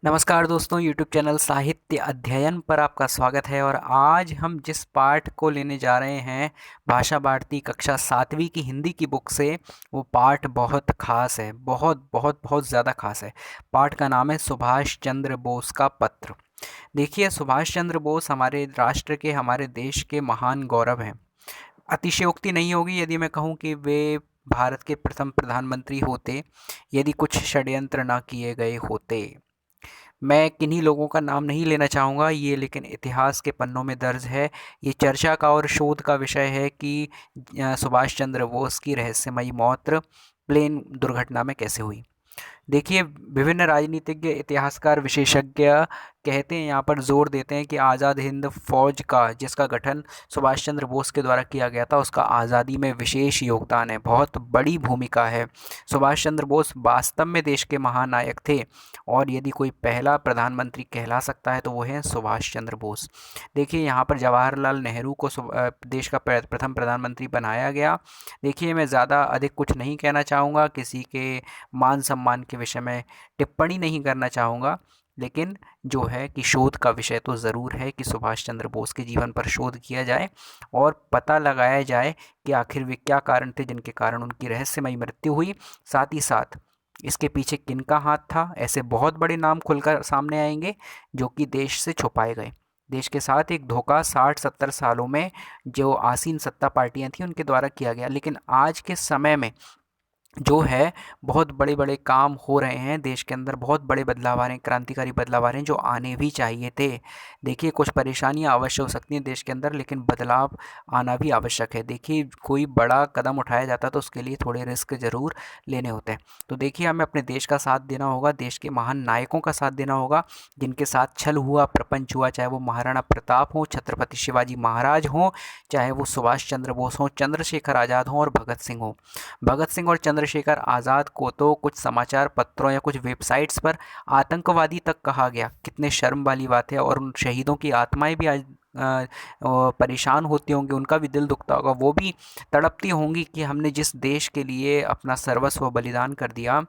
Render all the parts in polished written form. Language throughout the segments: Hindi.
नमस्कार दोस्तों, YouTube चैनल साहित्य अध्ययन पर आपका स्वागत है। और आज हम जिस पाठ को लेने जा रहे हैं भाषा भारती कक्षा 7वीं की हिंदी की बुक से, वो पाठ बहुत ख़ास है। बहुत बहुत बहुत ज़्यादा ख़ास है। पाठ का नाम है सुभाष चंद्र बोस का पत्र। देखिए, सुभाष चंद्र बोस हमारे राष्ट्र के, हमारे देश के महान गौरव हैं। अतिशयोक्ति नहीं होगी यदि मैं कहूँ कि वे भारत के प्रथम प्रधानमंत्री होते, यदि कुछ षड्यंत्र ना किए गए होते। मैं किन्हीं लोगों का नाम नहीं लेना चाहूँगा ये, लेकिन इतिहास के पन्नों में दर्ज है। ये चर्चा का और शोध का विषय है कि सुभाष चंद्र बोस की रहस्यमयी मौत प्लेन दुर्घटना में कैसे हुई। देखिए, विभिन्न राजनीतिज्ञ, इतिहासकार, विशेषज्ञ कहते हैं, यहाँ पर जोर देते हैं कि आज़ाद हिंद फौज का जिसका गठन सुभाष चंद्र बोस के द्वारा किया गया था, उसका आज़ादी में विशेष योगदान है, बहुत बड़ी भूमिका है। सुभाष चंद्र बोस वास्तव में देश के महानायक थे, और यदि कोई पहला प्रधानमंत्री कहला सकता है तो वो है सुभाष चंद्र बोस। देखिए, यहाँ पर जवाहरलाल नेहरू को देश का प्रथम प्रधानमंत्री बनाया गया। देखिए, मैं ज़्यादा अधिक कुछ नहीं कहना चाहूँगा, किसी के मान सम्मान के विषय में टिप्पणी नहीं करना चाहूँगा, लेकिन जो है कि शोध का विषय तो ज़रूर है कि सुभाष चंद्र बोस के जीवन पर शोध किया जाए और पता लगाया जाए कि आखिर वे क्या कारण थे जिनके कारण उनकी रहस्यमयी मृत्यु हुई। साथ ही साथ इसके पीछे किनका हाथ था। ऐसे बहुत बड़े नाम खुलकर सामने आएंगे जो कि देश से छुपाए गए। देश के साथ एक धोखा 60-70 सालों में जो आसीन सत्ता पार्टियां थी उनके द्वारा किया गया, लेकिन आज के समय में जो है बहुत बड़े बड़े काम हो रहे हैं देश के अंदर, बहुत बड़े बदलाव आ रहे हैं, क्रांतिकारी बदलाव आ रहे हैं जो आने भी चाहिए थे। देखिए, कुछ परेशानियां अवश्य हो सकती हैं देश के अंदर, लेकिन बदलाव आना भी आवश्यक है। देखिए, कोई बड़ा कदम उठाया जाता है तो उसके लिए थोड़े रिस्क ज़रूर लेने होते हैं। तो देखिए, हमें अपने देश का साथ देना होगा, देश के महान नायकों का साथ देना होगा जिनके साथ छल हुआ, प्रपंच हुआ, चाहे वो महाराणा प्रताप हों, छत्रपति शिवाजी महाराज हों, चाहे वो सुभाष चंद्र बोस हों, चंद्रशेखर आज़ाद हों और भगत सिंह हों। भगत सिंह और चंद्रशेखर आज़ाद को तो कुछ समाचार पत्रों या कुछ वेबसाइट्स पर आतंकवादी तक कहा गया। कितने शर्म वाली बात है। और उन शहीदों की आत्माएं भी आज परेशान होती होंगी, उनका भी दिल दुखता होगा, वो भी तड़पती होंगी कि हमने जिस देश के लिए अपना सर्वस्व बलिदान कर दिया,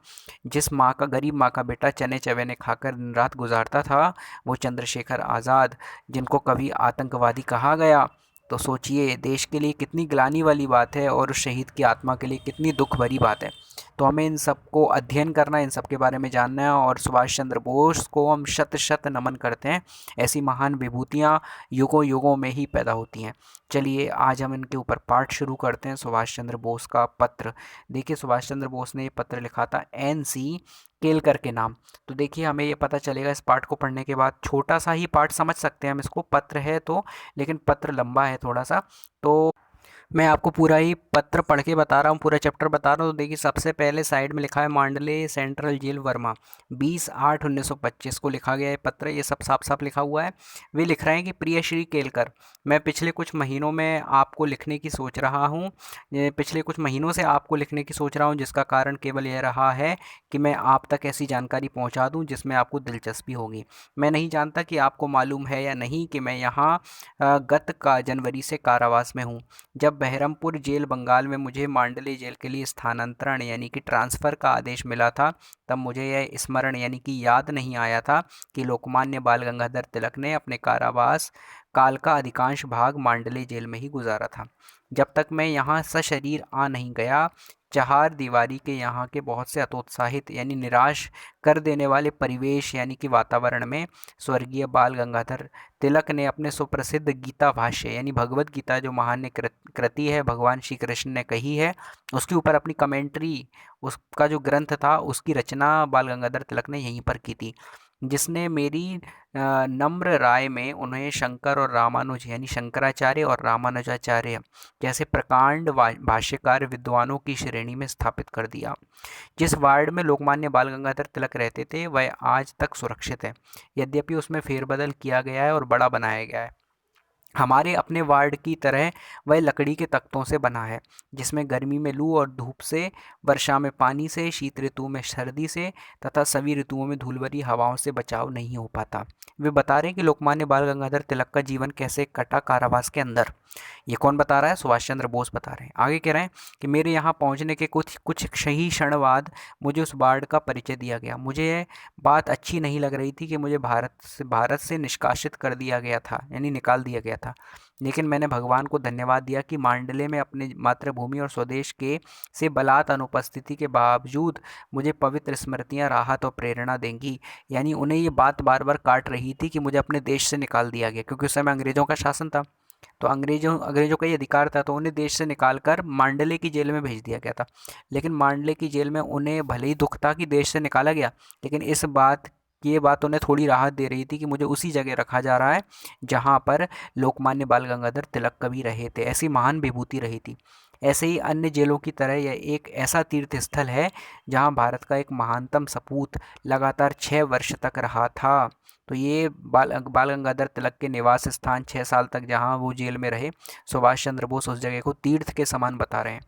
जिस माँ का, गरीब माँ का बेटा चने चवेने खाकर दिन रात गुजारता था, वो चंद्रशेखर आज़ाद, जिनको कभी आतंकवादी कहा गया। तो सोचिए, देश के लिए कितनी ग्लानि वाली बात है और उस शहीद की आत्मा के लिए कितनी दुख भरी बात है। तो हमें इन सबको अध्ययन करना है, इन सब के बारे में जानना है, और सुभाष चंद्र बोस को हम शत शत नमन करते हैं। ऐसी महान विभूतियाँ युगों युगों में ही पैदा होती हैं। चलिए, आज हम इनके ऊपर पाठ शुरू करते हैं। सुभाष चंद्र बोस का पत्र। देखिए, सुभाष चंद्र बोस ने ये पत्र लिखा था NC केलकर के नाम। तो देखिए, हमें ये पता चलेगा इस पाठ को पढ़ने के बाद, छोटा सा ही पाठ समझ सकते हैं हम इसको, पत्र है तो, लेकिन पत्र लंबा है थोड़ा सा। तो मैं आपको पूरा ही पत्र पढ़ के बता रहा हूँ, पूरा चैप्टर बता रहा हूँ। तो देखिए, सबसे पहले साइड में लिखा है मांडले सेंट्रल जेल वर्मा, 20/8/1925 को लिखा गया है पत्र। ये सब साफ साफ लिखा हुआ है। वे लिख रहे हैं कि प्रिय श्री केलकर, मैं पिछले कुछ महीनों में आपको लिखने की सोच रहा हूँ। पिछले कुछ महीनों से आपको लिखने की सोच रहा हूँ, जिसका कारण केवल यह रहा है कि मैं आप तक ऐसी जानकारी पहुँचा दूँ जिसमें आपको दिलचस्पी होगी। मैं नहीं जानता कि आपको मालूम है या नहीं कि मैं यहाँ गत का जनवरी से कारावास में हूँ। जब बहरमपुर जेल बंगाल में मुझे मांडले जेल के लिए स्थानांतरण यानी कि ट्रांसफ़र का आदेश मिला था, तब मुझे यह स्मरण यानी कि याद नहीं आया था कि लोकमान्य बाल गंगाधर तिलक ने अपने कारावास काल का अधिकांश भाग मांडले जेल में ही गुजारा था। जब तक मैं यहाँ सशरीर आ नहीं गया, चार दीवारी के यहाँ के बहुत से हतोत्साहित यानी निराश कर देने वाले परिवेश यानी कि वातावरण में स्वर्गीय बाल गंगाधर तिलक ने अपने सुप्रसिद्ध गीता भाष्य यानी भगवत गीता, जो महान कृति है, भगवान श्री कृष्ण ने कही है, उसके ऊपर अपनी कमेंट्री, उसका जो ग्रंथ था उसकी रचना बाल गंगाधर तिलक ने यहीं पर की थी, जिसने मेरी नम्र राय में उन्हें शंकर और रामानुज यानी शंकराचार्य और रामानुजाचार्य जैसे प्रकांड भाष्यकार विद्वानों की श्रेणी में स्थापित कर दिया। जिस वार्ड में लोकमान्य बाल गंगाधर तिलक रहते थे वह आज तक सुरक्षित है, यद्यपि उसमें फेरबदल किया गया है और बड़ा बनाया गया है। हमारे अपने वार्ड की तरह वह लकड़ी के तख्तों से बना है, जिसमें गर्मी में लू और धूप से, वर्षा में पानी से, शीत ऋतु में सर्दी से तथा सभी ऋतुओं में धूलभरी हवाओं से बचाव नहीं हो पाता। वे बता रहे हैं कि लोकमान्य बाल गंगाधर तिलक का जीवन कैसे कटा कारावास के अंदर। ये कौन बता रहा है? सुभाष चंद्र बोस बता रहे हैं। आगे कह रहे हैं कि मेरे यहाँ पहुँचने के कुछ कुछ ही क्षण बाद मुझे उस बाढ़ का परिचय दिया गया। मुझे ये बात अच्छी नहीं लग रही थी कि मुझे भारत से निष्कासित कर दिया गया था, यानी निकाल दिया गया था। लेकिन मैंने भगवान को धन्यवाद दिया कि मांडले में अपने मातृभूमि और स्वदेश के से बलात् अनुपस्थिति के बावजूद मुझे पवित्र स्मृतियाँ राहत और प्रेरणा देंगी। यानी उन्हें ये बात बार बार काट रही थी कि मुझे अपने देश से निकाल दिया गया, क्योंकि उस समय अंग्रेज़ों का शासन था। तो अंग्रेज़ों का ये अधिकार था, तो उन्हें देश से निकाल कर मांडले की जेल में भेज दिया गया था। लेकिन मांडले की जेल में उन्हें भले ही दुख था कि देश से निकाला गया, लेकिन ये बात उन्हें थोड़ी राहत दे रही थी कि मुझे उसी जगह रखा जा रहा है जहाँ पर लोकमान्य बाल गंगाधर तिलक कभी रहे थे, ऐसी महान विभूति रही थी। ऐसे ही अन्य जेलों की तरह यह एक ऐसा तीर्थ स्थल है जहाँ भारत का एक महानतम सपूत लगातार 6 वर्ष तक रहा था। तो ये बाल गंगाधर तिलक के निवास स्थान 6 साल तक जहाँ वो जेल में रहे, सुभाष चंद्र बोस उस जगह को तीर्थ के समान बता रहे हैं।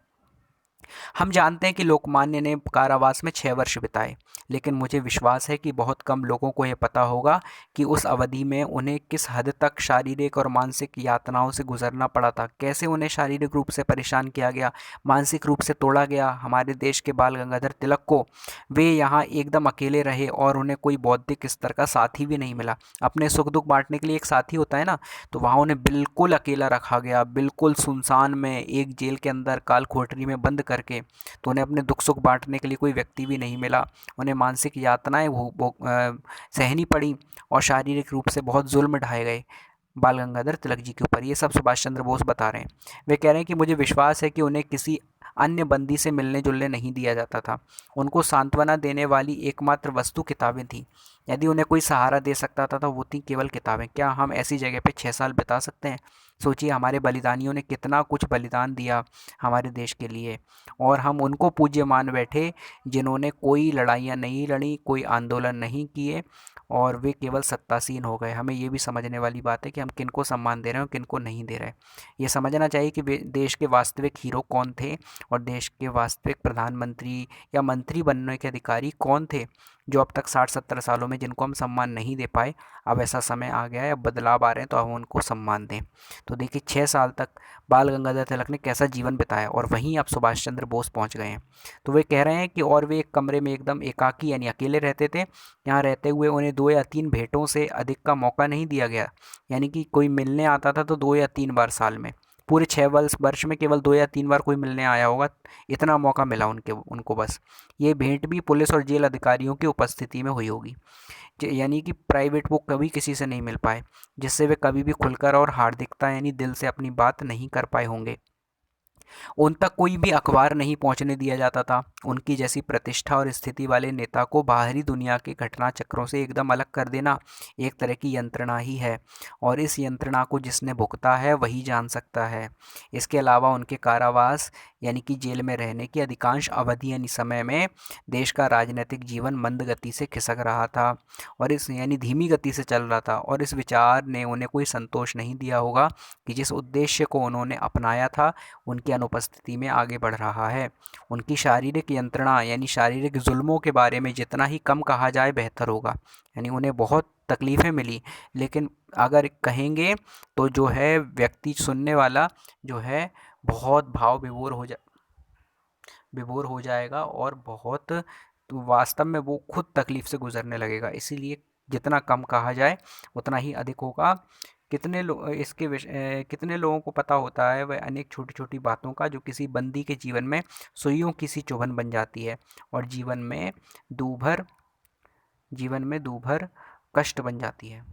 हम जानते हैं कि लोकमान्य ने कारावास में 6 वर्ष बिताए, लेकिन मुझे विश्वास है कि बहुत कम लोगों को यह पता होगा कि उस अवधि में उन्हें किस हद तक शारीरिक और मानसिक यातनाओं से गुजरना पड़ा था। कैसे उन्हें शारीरिक रूप से परेशान किया गया, मानसिक रूप से तोड़ा गया। हमारे देश के बाल गंगाधर तिलक को वे यहाँ एकदम अकेले रहे और उन्हें कोई बौद्धिक स्तर का साथी भी नहीं मिला। अपने सुख दुख बांटने के लिए एक साथी होता है ना, तो वहाँ उन्हें बिल्कुल अकेला रखा गया, बिल्कुल सुनसान में एक जेल के अंदर काल कोठरी में बंद करके। तो उन्हें अपने दुख सुख बांटने के लिए कोई व्यक्ति भी नहीं मिला। उन्हें मानसिक यातनाएं सहनी पड़ी और शारीरिक रूप से बहुत जुल्म ढाए गए बाल गंगाधर तिलक जी के ऊपर। ये सब सुभाष चंद्र बोस बता रहे हैं। वे कह रहे हैं कि मुझे विश्वास है कि उन्हें किसी अन्य बंदी से मिलने जुलने नहीं दिया जाता था। उनको सांत्वना देने वाली एकमात्र वस्तु किताबें थी। यदि उन्हें कोई सहारा दे सकता था तो वो थी केवल किताबें। क्या हम ऐसी जगह पे 6 साल बिता सकते हैं? सोचिए, हमारे बलिदानियों ने कितना कुछ बलिदान दिया हमारे देश के लिए, और हम उनको पूज्य मान बैठे जिन्होंने कोई लड़ाइयाँ नहीं लड़ी, कोई आंदोलन नहीं किए, और वे केवल सत्तासीन हो गए। हमें ये भी समझने वाली बात है कि हम किनको सम्मान दे रहे हैं और किनको नहीं दे रहे हैं। ये समझना चाहिए कि देश के वास्तविक हीरो कौन थे और देश के वास्तविक प्रधानमंत्री या मंत्री बनने के अधिकारी कौन थे, जो अब तक 60-70 सालों में जिनको हम सम्मान नहीं दे पाए। अब ऐसा समय आ गया है, अब बदलाव आ रहे हैं, तो हम उनको सम्मान दें। तो देखिए, 6 साल तक बाल गंगाधर तिलक ने कैसा जीवन बिताया, और वहीं अब सुभाष चंद्र बोस पहुंच गए हैं। तो वे कह रहे हैं कि और वे एक कमरे में एकदम एकाकी यानी अकेले रहते थे। यहाँ रहते हुए उन्हें 2 या 3 भेंटों से अधिक का मौका नहीं दिया गया। यानी कि कोई मिलने आता था तो 2 या 3 बार साल में, पूरे 6 वर्ष में केवल 2 या 3 बार कोई मिलने आया होगा, इतना मौका मिला उनको बस। ये भेंट भी पुलिस और जेल अधिकारियों की उपस्थिति में हुई होगी। यानी कि प्राइवेट वो कभी किसी से नहीं मिल पाए, जिससे वे कभी भी खुलकर और हार्दिकता यानी दिल से अपनी बात नहीं कर पाए होंगे। उन तक कोई भी अखबार नहीं पहुंचने दिया जाता था। उनकी जैसी प्रतिष्ठा और स्थिति वाले नेता को बाहरी दुनिया के घटना चक्रों से एकदम अलग कर देना एक तरह की यंत्रणा ही है, और इस यंत्रणा को जिसने भुगता है वही जान सकता है। इसके अलावा उनके कारावास यानी कि जेल में रहने की अधिकांश अवधि यानी समय में देश का राजनीतिक जीवन मंद गति से खिसक रहा था, और इस यानी धीमी गति से चल रहा था, और इस विचार ने उन्हें कोई संतोष नहीं दिया होगा कि जिस उद्देश्य को उन्होंने अपनाया था उनकी अनुपस्थिति में आगे बढ़ रहा है। उनकी शारीरिक यंत्रणा यानी शारीरिक जुल्मों के बारे में जितना ही कम कहा जाए बेहतर होगा। यानी उन्हें बहुत तकलीफ़ें मिली, लेकिन अगर कहेंगे तो जो है व्यक्ति सुनने वाला जो है बहुत विभोर हो जाएगा, और बहुत वास्तव में वो खुद तकलीफ़ से गुजरने लगेगा। इसीलिए जितना कम कहा जाए उतना ही अधिक होगा। कितने लोगों को पता होता है वह अनेक छोटी छोटी बातों का, जो किसी बंदी के जीवन में सुइयों की सी चुभन बन जाती है और जीवन में दूभर कष्ट बन जाती है।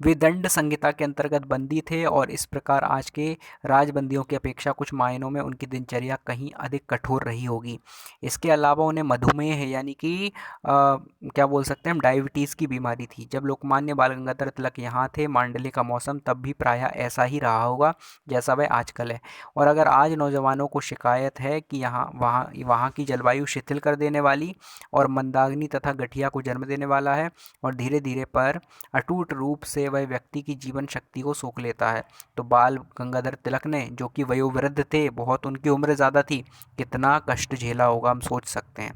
वे दंड संहिता के अंतर्गत बंदी थे, और इस प्रकार आज के राजबंदियों की अपेक्षा कुछ मायनों में उनकी दिनचर्या कहीं अधिक कठोर रही होगी। इसके अलावा उन्हें मधुमेह है यानी कि क्या बोल सकते हैं हम, डायबिटीज़ की बीमारी थी। जब लोकमान्य बाल गंगाधर तिलक यहाँ थे, मांडले का मौसम तब भी प्रायः ऐसा ही रहा होगा जैसा वह आजकल है। और अगर आज नौजवानों को शिकायत है कि वहाँ की जलवायु शिथिल कर देने वाली और मंदाग्नि तथा गठिया को जन्म देने वाला है, और धीरे धीरे पर अटूट रूप से वह व्यक्ति की जीवन शक्ति को सोख लेता है, तो बाल गंगाधर तिलक ने, जो कि वयोवृद्ध थे, बहुत उनकी उम्र ज़्यादा थी, कितना कष्ट झेला होगा हम सोच सकते हैं।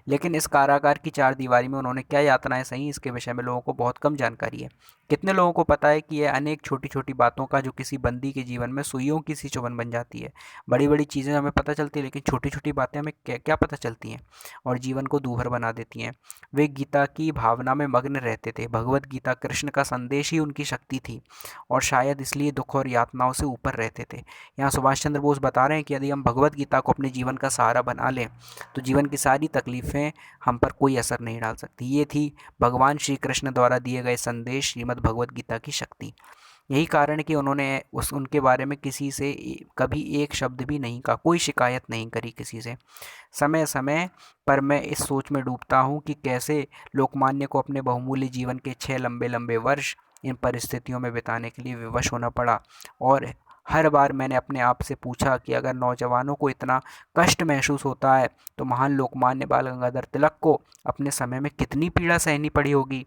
लेकिन इस कारागार की चार दीवारी में उन्होंने क्या यातनाएं सही, इसके विषय में लोगों को बहुत कम जानकारी है। कितने लोगों को पता है कि यह अनेक छोटी छोटी बातों का जो किसी बंदी के जीवन में सुइयों की सी चुभन बन जाती है। बड़ी बड़ी चीज़ें हमें पता चलती है, लेकिन छोटी छोटी बातें हमें क्या क्या पता चलती हैं और जीवन को दूभर बना देती हैं। वे गीता की भावना में मग्न रहते थे। भगवत गीता कृष्ण का संदेश ही उनकी शक्ति थी और शायद इसलिए दुख और यातनाओं से ऊपर रहते थे। यहाँ सुभाष चंद्र बोस बता रहे हैं कि यदि हम भगवत गीता को अपने जीवन का सहारा बना लें तो जीवन की सारी तकलीफ़ें हम पर कोई असर नहीं डाल सकती। ये थी भगवान श्री कृष्ण द्वारा दिए गए संदेश, श्रीमद् भगवत गीता की शक्ति। यही कारण है कि उन्होंने उनके बारे में किसी से कभी एक शब्द भी नहीं कहा, कोई शिकायत नहीं करी किसी से। समय समय पर मैं इस सोच में डूबता हूँ कि कैसे लोकमान्य को अपने बहुमूल्य जीवन के 6 लंबे लंबे वर्ष इन परिस्थितियों में बिताने के लिए विवश होना पड़ा। और हर बार मैंने अपने आप से पूछा कि अगर नौजवानों को इतना कष्ट महसूस होता है तो महान लोकमान्य बाल गंगाधर तिलक को अपने समय में कितनी पीड़ा सहनी पड़ी होगी,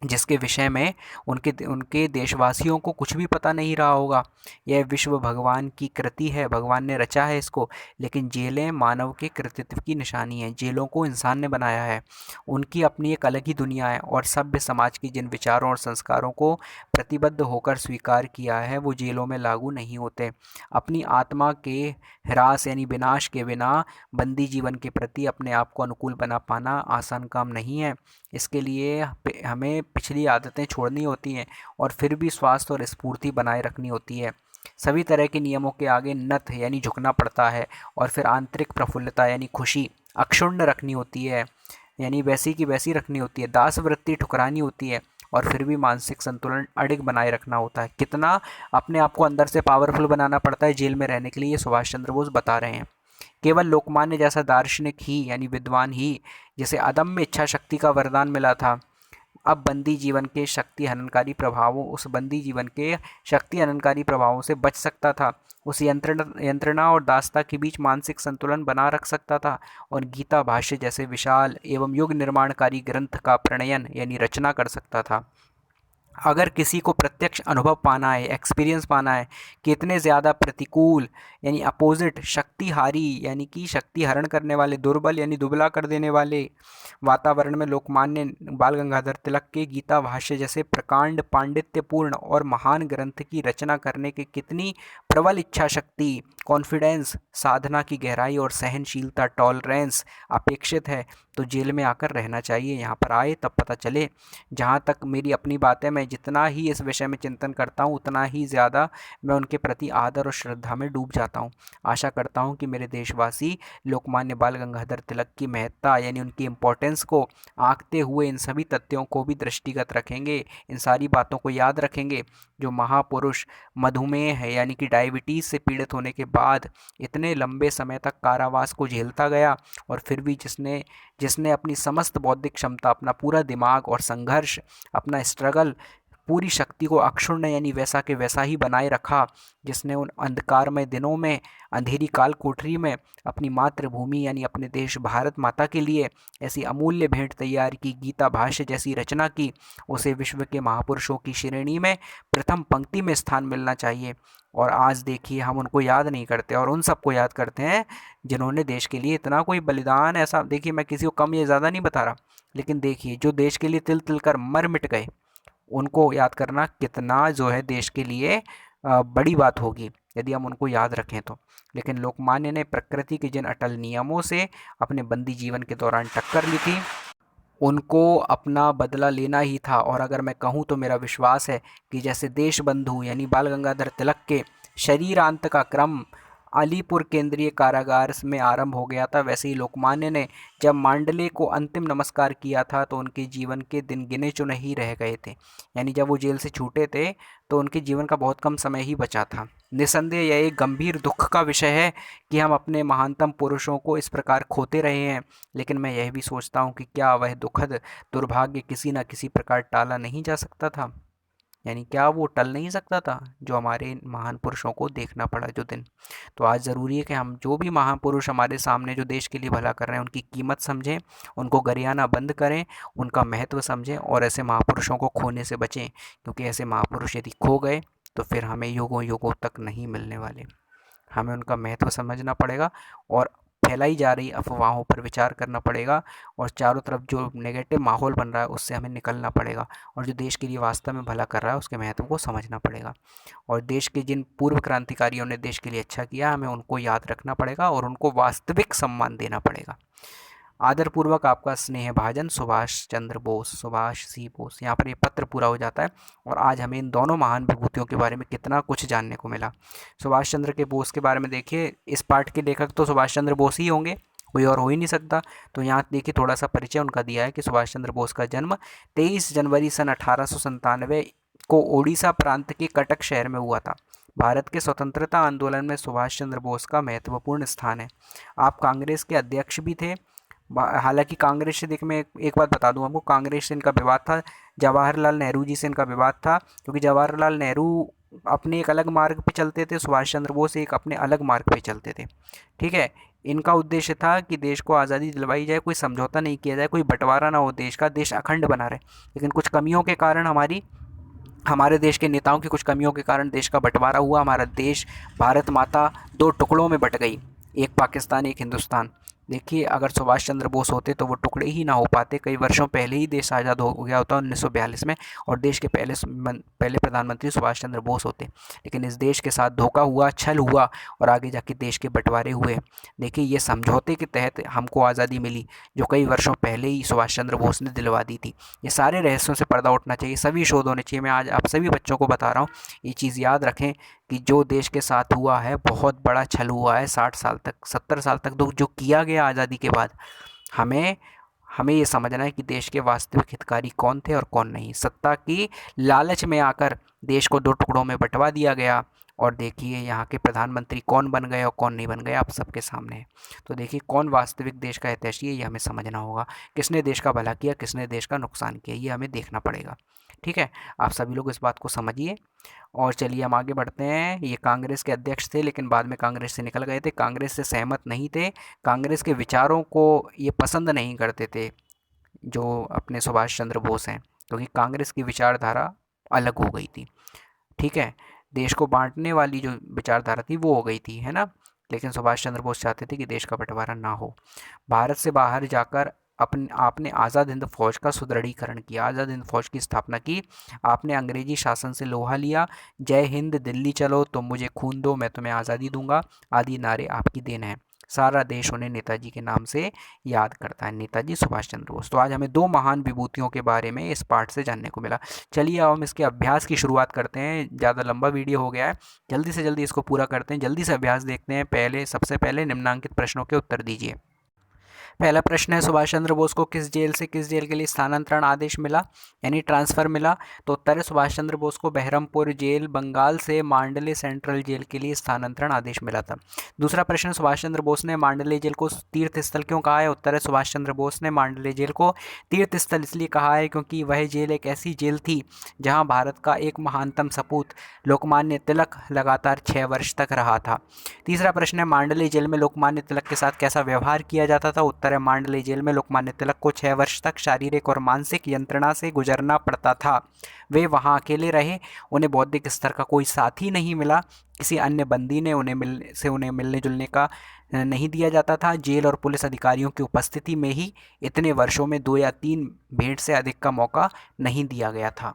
जिसके विषय में उनके उनके देशवासियों को कुछ भी पता नहीं रहा होगा। यह विश्व भगवान की कृति है, भगवान ने रचा है इसको, लेकिन जेलें मानव के कृतित्व की निशानी है। जेलों को इंसान ने बनाया है, उनकी अपनी एक अलग ही दुनिया है और सभ्य समाज के जिन विचारों और संस्कारों को प्रतिबद्ध होकर स्वीकार किया है वो जेलों में लागू नहीं होते। अपनी आत्मा के ह्रास यानी विनाश के बिना बंदी जीवन के प्रति अपने आप को अनुकूल बना पाना आसान काम नहीं है। इसके लिए हमें पिछली आदतें छोड़नी होती हैं और फिर भी स्वास्थ्य और स्फूर्ति बनाए रखनी होती है। सभी तरह के नियमों के आगे नथ यानी झुकना पड़ता है और फिर आंतरिक प्रफुल्लता यानी खुशी अक्षुण्ण रखनी होती है, यानी वैसी की वैसी रखनी होती है। दास वृत्ति ठुकरानी होती है और फिर भी मानसिक संतुलन अडिग बनाए रखना होता है। कितना अपने आप को अंदर से पावरफुल बनाना पड़ता है जेल में रहने के लिए, ये सुभाष चंद्र बोस बता रहे हैं। केवल लोकमान्य जैसा दार्शनिक ही यानी विद्वान ही, जिसे अदम्य इच्छा शक्ति का वरदान मिला था, अब बंदी जीवन के शक्ति हननकारी प्रभावों उस बंदी जीवन के शक्ति हननकारी प्रभावों से बच सकता था। उस यंत्रणा और दासता के बीच मानसिक संतुलन बना रख सकता था और गीता भाष्य जैसे विशाल एवं युग निर्माणकारी ग्रंथ का प्रणयन यानी रचना कर सकता था। अगर किसी को प्रत्यक्ष अनुभव पाना है, एक्सपीरियंस पाना है कि इतने ज़्यादा प्रतिकूल यानी अपोजिट शक्तिहारी यानी कि शक्ति हरण करने वाले, दुर्बल यानी दुबला कर देने वाले वातावरण में लोकमान्य बाल गंगाधर तिलक के गीता भाष्य जैसे प्रकांड पांडित्यपूर्ण और महान ग्रंथ की रचना करने की कितनी प्रबल इच्छा शक्ति, कॉन्फिडेंस, साधना की गहराई और सहनशीलता, टॉलरेंस अपेक्षित है, तो जेल में आकर रहना चाहिए। यहाँ पर आए तब पता चले। जहाँ तक मेरी अपनी बात है, मैं जितना ही इस विषय में चिंतन करता हूँ उतना ही ज़्यादा मैं उनके प्रति आदर और श्रद्धा में डूब जाता हूँ। आशा करता हूँ कि मेरे देशवासी लोकमान्य बाल गंगाधर तिलक की महत्ता यानी उनकी इम्पोर्टेंस को आंकते हुए इन सभी तथ्यों को भी दृष्टिगत रखेंगे, इन सारी बातों को याद रखेंगे। जो महापुरुष मधुमेह है यानी कि डायबिटीज़ से पीड़ित होने के बाद इतने लंबे समय तक कारावास को झेलता गया और फिर भी जिसने जिसने अपनी समस्त बौद्धिक क्षमता, अपना पूरा दिमाग और संघर्ष, अपना स्ट्रगल, पूरी शक्ति को अक्षुण्ण यानी वैसा के वैसा ही बनाए रखा, जिसने उन अंधकारमय दिनों में, अंधेरी काल कोठरी में अपनी मातृभूमि यानी अपने देश भारत माता के लिए ऐसी अमूल्य भेंट तैयार की, गीता भाष्य जैसी रचना की, उसे विश्व के महापुरुषों की श्रेणी में प्रथम पंक्ति में स्थान मिलना चाहिए। और आज देखिए हम उनको याद नहीं करते और उन सबको याद करते हैं जिन्होंने देश के लिए इतना कोई बलिदान, ऐसा देखिए मैं किसी को कम या ज़्यादा नहीं बता रहा, लेकिन देखिए जो देश के लिए तिल तिल कर मर मिट गए उनको याद करना कितना जो है देश के लिए बड़ी बात होगी यदि हम उनको याद रखें तो। लेकिन लोकमान्य ने प्रकृति के जिन अटल नियमों से अपने बंदी जीवन के दौरान टक्कर ली थी, उनको अपना बदला लेना ही था। और अगर मैं कहूँ तो मेरा विश्वास है कि जैसे देश बंधु यानी बाल गंगाधर तिलक के शरीरांत का क्रम अलीपुर केंद्रीय कारागार में आरंभ हो गया था, वैसे ही लोकमान्य ने जब मांडले को अंतिम नमस्कार किया था तो उनके जीवन के दिन गिने चुने ही रह गए थे। यानी जब वो जेल से छूटे थे तो उनके जीवन का बहुत कम समय ही बचा था। निस्संदेह यह एक गंभीर दुख का विषय है कि हम अपने महानतम पुरुषों को इस प्रकार खोते रहे हैं, लेकिन मैं यह भी सोचता हूँ कि क्या वह दुखद दुर्भाग्य किसी न किसी प्रकार टाला नहीं जा सकता था, यानी क्या वो टल नहीं सकता था जो हमारे महान पुरुषों को देखना पड़ा जो दिन। तो आज ज़रूरी है कि हम जो भी महापुरुष हमारे सामने जो देश के लिए भला कर रहे हैं उनकी कीमत समझें, उनको गरियाना बंद करें, उनका महत्व समझें और ऐसे महापुरुषों को खोने से बचें, क्योंकि ऐसे महापुरुष यदि खो गए तो फिर हमें युगों युगों तक नहीं मिलने वाले। हमें उनका महत्व समझना पड़ेगा और फैलाई जा रही अफवाहों पर विचार करना पड़ेगा और चारों तरफ जो नेगेटिव माहौल बन रहा है उससे हमें निकलना पड़ेगा और जो देश के लिए वास्तव में भला कर रहा है उसके महत्व को समझना पड़ेगा। और देश के जिन पूर्व क्रांतिकारियों ने देश के लिए अच्छा किया हमें उनको याद रखना पड़ेगा और उनको वास्तविक सम्मान देना पड़ेगा। आदरपूर्वक आपका स्नेह भाजन सुभाष चंद्र बोस, सुभाष सी बोस। यहाँ पर ये पत्र पूरा हो जाता है और आज हमें इन दोनों महान विभूतियों के बारे में कितना कुछ जानने को मिला। सुभाष चंद्र के बोस के बारे में देखिए, इस पाठ के लेखक तो सुभाष चंद्र बोस ही होंगे, कोई और हो ही नहीं सकता। तो यहाँ देखिए थोड़ा सा परिचय उनका दिया है कि सुभाष चंद्र बोस का जन्म 23 जनवरी सन 1897 को ओडिशा प्रांत के कटक शहर में हुआ था। भारत के स्वतंत्रता आंदोलन में सुभाष चंद्र बोस का महत्वपूर्ण स्थान है। आप कांग्रेस के अध्यक्ष भी थे। हालांकि कांग्रेस से देख, मैं एक बात बता दूं आपको, कांग्रेस से इनका विवाद था, जवाहरलाल नेहरू जी से इनका विवाद था, क्योंकि जवाहरलाल नेहरू अपने एक अलग मार्ग पे चलते थे, सुभाष चंद्र बोस एक अपने अलग मार्ग पे चलते थे। ठीक है, इनका उद्देश्य था कि देश को आज़ादी दिलवाई जाए, कोई समझौता नहीं किया जाए, कोई बंटवारा ना हो, देश का, देश अखंड बना रहे। लेकिन कुछ कमियों के कारण हमारे देश के नेताओं की कुछ कमियों के कारण देश का बंटवारा हुआ। हमारा देश, भारत माता दो टुकड़ों में बट गई, एक पाकिस्तान एक हिंदुस्तान। देखिए, अगर सुभाष चंद्र बोस होते तो वो टुकड़े ही ना हो पाते। कई वर्षों पहले ही देश आज़ाद हो गया होता 1942 में और देश के पहले प्रधानमंत्री सुभाष चंद्र बोस होते। लेकिन इस देश के साथ धोखा हुआ, छल हुआ और आगे जाके देश के बंटवारे हुए। देखिए, ये समझौते के तहत हमको आज़ादी मिली जो कई वर्षों पहले ही सुभाष चंद्र बोस ने दिलवा दी थी। ये सारे रहस्यों से पर्दा उठना चाहिए, सभी शोध होने चाहिए। मैं आज आप सभी बच्चों को बता रहा हूँ, ये चीज़ याद रखें कि जो देश के साथ हुआ है बहुत बड़ा छल हुआ है। 60 साल तक, 70 साल तक जो किया गया आज़ादी के बाद, हमें हमें ये समझना है कि देश के वास्तविक हितकारी कौन थे और कौन नहीं। सत्ता की लालच में आकर देश को दो टुकड़ों में बंटवा दिया गया और देखिए यहाँ के प्रधानमंत्री कौन बन गए और कौन नहीं बन गए, आप सबके सामने है। तो देखिए, कौन वास्तविक देश का हितैषी है ये हमें समझना होगा। किसने देश का भला किया, किसने देश का नुकसान किया, ये हमें देखना पड़ेगा। ठीक है, आप सभी लोग इस बात को समझिए और चलिए हम आगे बढ़ते हैं। ये कांग्रेस के अध्यक्ष थे लेकिन बाद में कांग्रेस से निकल गए थे, कांग्रेस से सहमत नहीं थे, कांग्रेस के विचारों को ये पसंद नहीं करते थे जो अपने सुभाष चंद्र बोस हैं, क्योंकि कांग्रेस की विचारधारा अलग हो गई थी। ठीक है, देश को बांटने वाली जो विचारधारा थी वो हो गई थी, है ना। लेकिन सुभाष चंद्र बोस चाहते थे कि देश का बंटवारा ना हो। भारत से बाहर जाकर आपने आज़ाद हिंद फौज का सुदृढ़ीकरण किया, आज़ाद हिंद फौज की स्थापना की। आपने अंग्रेजी शासन से लोहा लिया, जय हिंद, दिल्ली चलो, तुम मुझे खून दो मैं तुम्हें आज़ादी दूंगा आदि नारे आपकी देन है। सारा देश उन्हें नेताजी के नाम से याद करता है, नेताजी सुभाष चंद्र बोस। तो आज हमें दो महान विभूतियों के बारे में इस पाठ से जानने को मिला। चलिए अब हम इसके अभ्यास की शुरुआत करते हैं। ज़्यादा लंबा वीडियो हो गया है, जल्दी से जल्दी इसको पूरा करते हैं, जल्दी से अभ्यास देखते हैं। सबसे पहले निम्नांकित प्रश्नों के उत्तर दीजिए। पहला प्रश्न है, सुभाष चंद्र बोस को किस जेल से किस जेल के लिए स्थानांतरण आदेश मिला, यानी ट्रांसफ़र मिला। तो उत्तर है, सुभाष चंद्र बोस को बहरमपुर जेल बंगाल से मांडले सेंट्रल जेल के लिए स्थानांतरण आदेश मिला था। दूसरा प्रश्न, सुभाष चंद्र बोस ने मांडले जेल को तीर्थ स्थल क्यों कहा है। उत्तर है, सुभाष चंद्र बोस ने मांडले जेल को तीर्थ स्थल इसलिए कहा है क्योंकि वह जेल एक ऐसी जेल थी जहाँ भारत का एक महानतम सपूत लोकमान्य तिलक लगातार 6 वर्ष तक रहा था। तीसरा प्रश्न है, मांडले जेल में लोकमान्य तिलक के साथ कैसा व्यवहार किया जाता था। उत्तर है, मांडले जेल में लोकमान्य तिलक को 6 वर्ष तक शारीरिक और मानसिक यंत्रणा से गुजरना पड़ता था। वे वहां अकेले रहे, उन्हें बौद्धिक स्तर का कोई साथी नहीं मिला, किसी अन्य बंदी ने उन्हें मिलने जुलने का नहीं दिया जाता था। जेल और पुलिस अधिकारियों की उपस्थिति में ही इतने वर्षों में 2 या 3 भेंट से अधिक का मौका नहीं दिया गया था।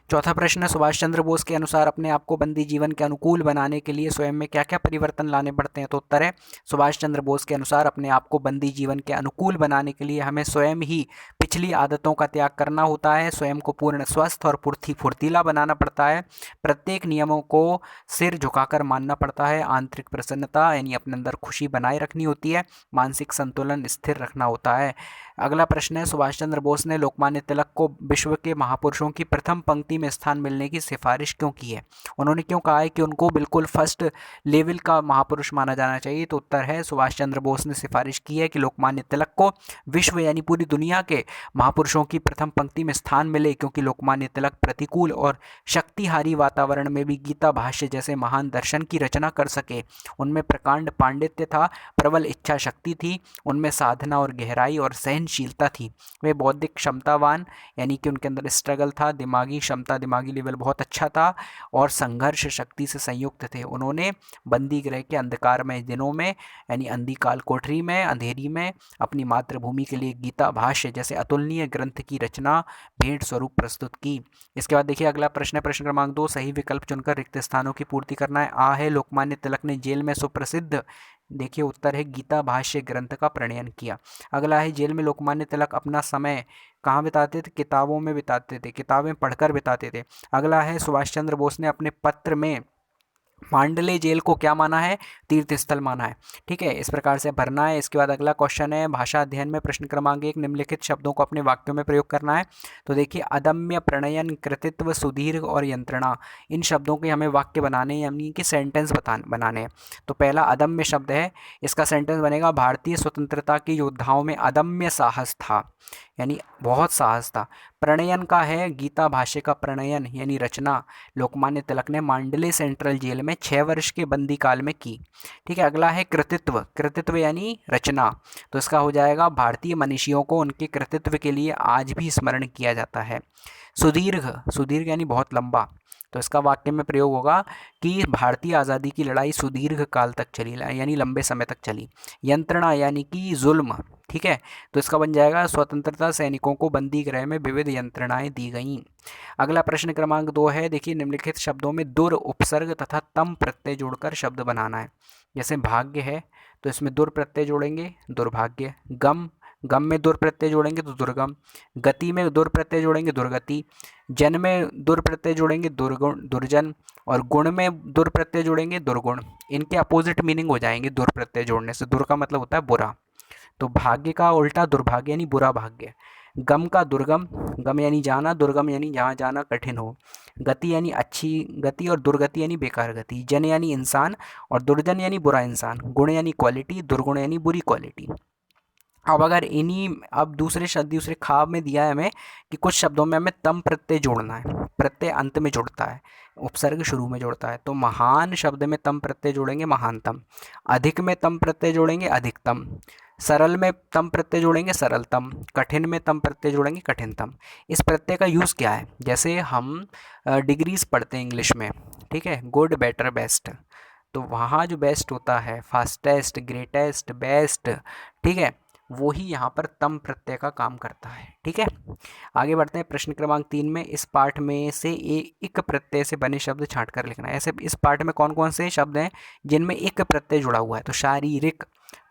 चौथा प्रश्न है, सुभाष चंद्र बोस के अनुसार अपने आप को बंदी जीवन के अनुकूल बनाने के लिए स्वयं में क्या क्या परिवर्तन लाने पड़ते हैं। तो उत्तर है, सुभाष चंद्र बोस के अनुसार अपने आप को बंदी जीवन के अनुकूल बनाने के लिए हमें स्वयं ही पिछली आदतों का त्याग करना होता है, स्वयं को पूर्ण स्वस्थ और फुर्तीला बनाना पड़ता है, प्रत्येक नियमों को सिर झुकाकर मानना पड़ता है, आंतरिक प्रसन्नता यानी अपने अंदर खुशी बनाए रखनी होती है, मानसिक संतुलन स्थिर रखना होता है। अगला प्रश्न है, सुभाष चंद्र बोस ने लोकमान्य तिलक को विश्व के महापुरुषों की प्रथम पंक्ति में स्थान मिलने की सिफारिश क्यों की है। उन्होंने क्यों कहा है कि उनको बिल्कुल फर्स्ट लेवल का महापुरुष माना जाना चाहिए। तो उत्तर है, सुभाष चंद्र बोस ने सिफारिश की है कि लोकमान्य तिलक को विश्व यानी पूरी दुनिया के महापुरुषों की प्रथम पंक्ति में स्थान मिले, क्योंकि लोकमान्य तिलक प्रतिकूल और शक्तिहारी वातावरण में भी गीता भाष्य जैसे महान दर्शन की रचना कर सके। उनमें प्रकांड पांडित्य था, प्रबल इच्छा शक्ति थी, उनमें साधना और गहराई और सहनशीलता संवेदनशीलता थी। वे बौद्धिक क्षमतावान यानी कि उनके अंदर स्ट्रगल था, दिमागी क्षमता, दिमागी लेवल बहुत अच्छा था और संघर्ष शक्ति से संयुक्त थे। उन्होंने बंदी गृह के अंधकारमय दिनों में यानी अंधकाल कोठरी में, अंधेरी में अपनी मातृभूमि के लिए गीता भाष्य जैसे अतुलनीय ग्रंथ की रचना भेंट स्वरूप प्रस्तुत की। इसके बाद देखिए अगला प्रश्न है, प्रश्न क्रमांक 2, सही विकल्प चुनकर रिक्त स्थानों की पूर्ति करना है। आ है, लोकमान्य तिलक ने जेल में सुप्रसिद्ध, देखिए उत्तर है, गीता भाष्य ग्रंथ का प्रणयन किया। अगला है, जेल में लोकमान्य तिलक अपना समय कहाँ बिताते थे? किताबों में बिताते थे, किताबें पढ़कर बिताते थे। अगला है, सुभाष चंद्र बोस ने अपने पत्र में मांडले जेल को क्या माना है? तीर्थ स्थल माना है। ठीक है, इस प्रकार से भरना है। इसके बाद अगला क्वेश्चन है, भाषा अध्ययन में प्रश्न क्रमांक 1, निम्नलिखित शब्दों को अपने वाक्यों में प्रयोग करना है। तो देखिए अदम्य, प्रणयन, कृतित्व, सुदीर्घ और यंत्रणा, इन शब्दों के हमें वाक्य बनाने यानी कि सेंटेंस बनाने हैं। तो पहला अदम्य शब्द है, इसका सेंटेंस बनेगा, भारतीय स्वतंत्रता के योद्धाओं में अदम्य साहस था, यानी बहुत साहस था। प्रणयन का है, गीता भाष्य का प्रणयन यानी रचना लोकमान्य तिलक ने मांडले सेंट्रल जेल में 6 वर्ष के बंदी काल में की। ठीक है, अगला है कृतित्व, कृतित्व यानी रचना, तो इसका हो जाएगा, भारतीय मनीषियों को उनके कृतित्व के लिए आज भी स्मरण किया जाता है। सुदीर्घ, सुदीर्घ यानी बहुत लंबा, तो इसका वाक्य में प्रयोग होगा कि भारतीय आज़ादी की लड़ाई सुदीर्घ काल तक चली यानी लंबे समय तक चली। यंत्रणा यानी कि जुल्म। ठीक है, तो इसका बन जाएगा, स्वतंत्रता सैनिकों को बंदी गृह में विविध यंत्रणाएं दी गईं। अगला प्रश्न क्रमांक 2 है, देखिए निम्नलिखित शब्दों में दुर उपसर्ग तथा तम प्रत्यय जोड़कर शब्द बनाना है। जैसे भाग्य है तो इसमें दुर प्रत्यय जोड़ेंगे, दुर्भाग्य। गम, गम में दुर प्रत्यय जोड़ेंगे तो दुर्गम। गति में दुर प्रत्यय जोड़ेंगे, दुर्गति। जन में दुर प्रत्यय जोड़ेंगे, दुर्गुण, दुर्जन। और गुण में दुर प्रत्यय जोड़ेंगे, दुर्गुण। इनके अपोजिट मीनिंग हो जाएंगे दुर प्रत्यय जोड़ने से। दुर का मतलब होता है बुरा, तो भाग्य का उल्टा दुर्भाग्य यानी बुरा भाग्य। गम का दुर्गम, गम यानी जाना, दुर्गम यानी जहाँ जाना कठिन हो। गति यानी अच्छी गति और दुर्गति यानी बेकार गति। जन यानी इंसान और दुर्जन यानी बुरा इंसान। गुण यानी क्वालिटी, दुर्गुण यानी बुरी क्वालिटी। अब अगर अब दूसरे खाब में दिया है हमें कि कुछ शब्दों में हमें तम प्रत्यय जोड़ना है, प्रत्यय अंत में जुड़ता है, उपसर्ग शुरू में जुड़ता है। तो महान शब्द में तम प्रत्यय जोड़ेंगे, महानतम। अधिक में तम प्रत्यय जोड़ेंगे, अधिकतम। सरल में तम प्रत्यय जोड़ेंगे, सरलतम। कठिन में तम प्रत्यय जोड़ेंगे, कठिनतम। इस प्रत्यय का यूज़ क्या है? जैसे हम डिग्रीज पढ़ते हैं इंग्लिश में, ठीक है, गुड, बेटर, बेस्ट, तो वहाँ जो बेस्ट होता है, फास्टेस्ट, ग्रेटेस्ट, बेस्ट, ठीक है, वो ही यहाँ पर तम प्रत्यय का काम करता है। ठीक है, आगे बढ़ते हैं प्रश्न क्रमांक 3 में। इस पाठ में से इक प्रत्यय से बने शब्द छांट कर लिखना है। ऐसे इस पाठ में कौन कौन से शब्द हैं जिनमें इक प्रत्यय जुड़ा हुआ है? तो शारीरिक,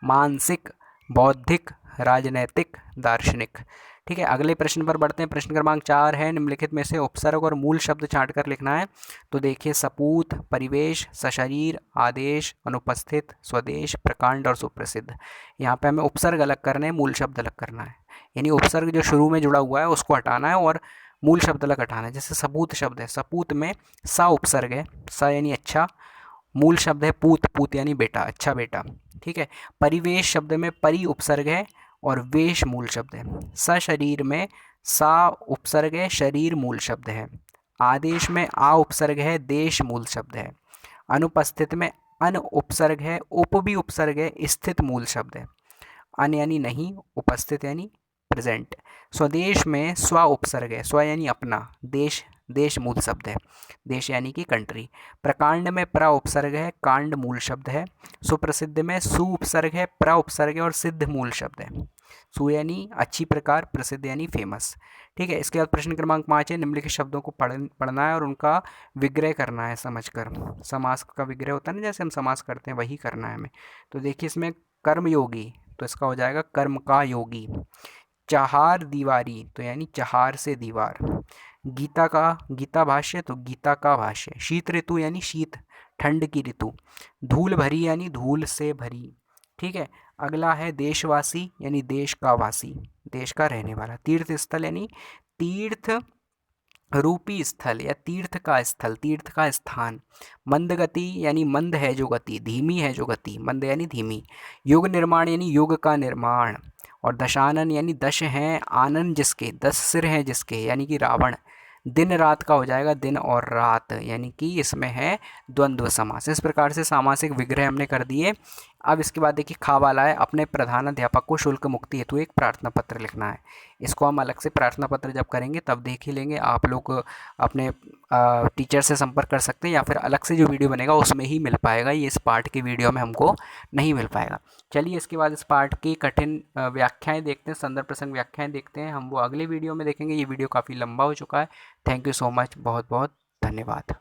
मानसिक, बौद्धिक, राजनैतिक, दार्शनिक। ठीक है, अगले प्रश्न पर बढ़ते हैं। प्रश्न क्रमांक 4 है, निम्नलिखित में से उपसर्ग और मूल शब्द छांट कर लिखना है। तो देखिए सपूत, परिवेश, सशरीर, आदेश, अनुपस्थित, स्वदेश, प्रकांड और सुप्रसिद्ध। यहाँ पे हमें उपसर्ग अलग करने हैं, मूल शब्द अलग करना है, यानी उपसर्ग जो शुरू में जुड़ा हुआ है उसको हटाना है और मूल शब्द अलग हटाना है। जैसे सपूत शब्द है, सपूत में सा उपसर्ग है, सा यानी अच्छा, मूल शब्द है पूत, पूत यानी बेटा, अच्छा बेटा। ठीक है, परिवेश शब्द में परि उपसर्ग है और वेश मूल शब्द है। सशरीर में सा उपसर्ग है, शरीर मूल शब्द है। आदेश में आ उपसर्ग है, देश मूल शब्द है। अनुपस्थित में अन उपसर्ग है, उप भी उपसर्ग है, स्थित मूल शब्द है। अन यानी नहीं, उपस्थित यानी प्रेजेंट। स्वदेश में स्व उपसर्ग है, स्व यानी अपना, देश, देश मूल शब्द है, देश यानी कि कंट्री। प्रकांड में प्र उपसर्ग है, कांड मूल शब्द है। सुप्रसिद्ध में सु उपसर्ग है, प्र उपसर्ग है और सिद्ध मूल शब्द है। सु यानी अच्छी प्रकार, प्रसिद्ध यानी फेमस। ठीक है, इसके बाद प्रश्न क्रमांक 5 है, निम्नलिखित शब्दों को पढ़ना है और उनका विग्रह करना है समझकर। समास का विग्रह होता है ना, जैसे हम समास करते हैं वही करना है हमें। तो देखिए इसमें कर्मयोगी, तो इसका हो जाएगा कर्म का योगी। चहार दीवारी, तो यानी चहार से दीवार। गीता भाष्य, तो गीता का भाष्य। शीत ऋतु यानी शीत, ठंड की ऋतु। धूल भरी यानी धूल से भरी। ठीक है, अगला है देशवासी यानी देश का वासी, देश का रहने वाला। तीर्थ स्थल यानी तीर्थ रूपी स्थल या तीर्थ का स्थल, तीर्थ का स्थान। मंद गति यानी मंद है जो गति, धीमी है जो गति, मंद यानी धीमी। युग निर्माण यानी युग का निर्माण। और दशानन यानी दश हैं आनन जिसके, 10 सिर हैं जिसके, यानी कि रावण। दिन रात का हो जाएगा दिन और रात, यानी कि इसमें है द्वंद्व समास। इस प्रकार से सामासिक विग्रह हमने कर दिए। अब इसके बाद देखिए खा वाला है, अपने प्रधानाध्यापक को शुल्क मुक्ति हेतु एक प्रार्थना पत्र लिखना है। इसको हम अलग से प्रार्थना पत्र जब करेंगे तब देख ही लेंगे। आप लोग अपने टीचर से संपर्क कर सकते हैं या फिर अलग से जो वीडियो बनेगा उसमें ही मिल पाएगा, ये इस पार्ट की वीडियो में हमको नहीं मिल पाएगा। चलिए इसके बाद इस पार्ट की कठिन व्याख्याएं देखते हैं, संदर्भ प्रसंग व्याख्याएं देखते हैं, हम वो अगले वीडियो में देखेंगे। ये वीडियो काफ़ी लंबा हो चुका है। थैंक यू सो मच, बहुत बहुत धन्यवाद।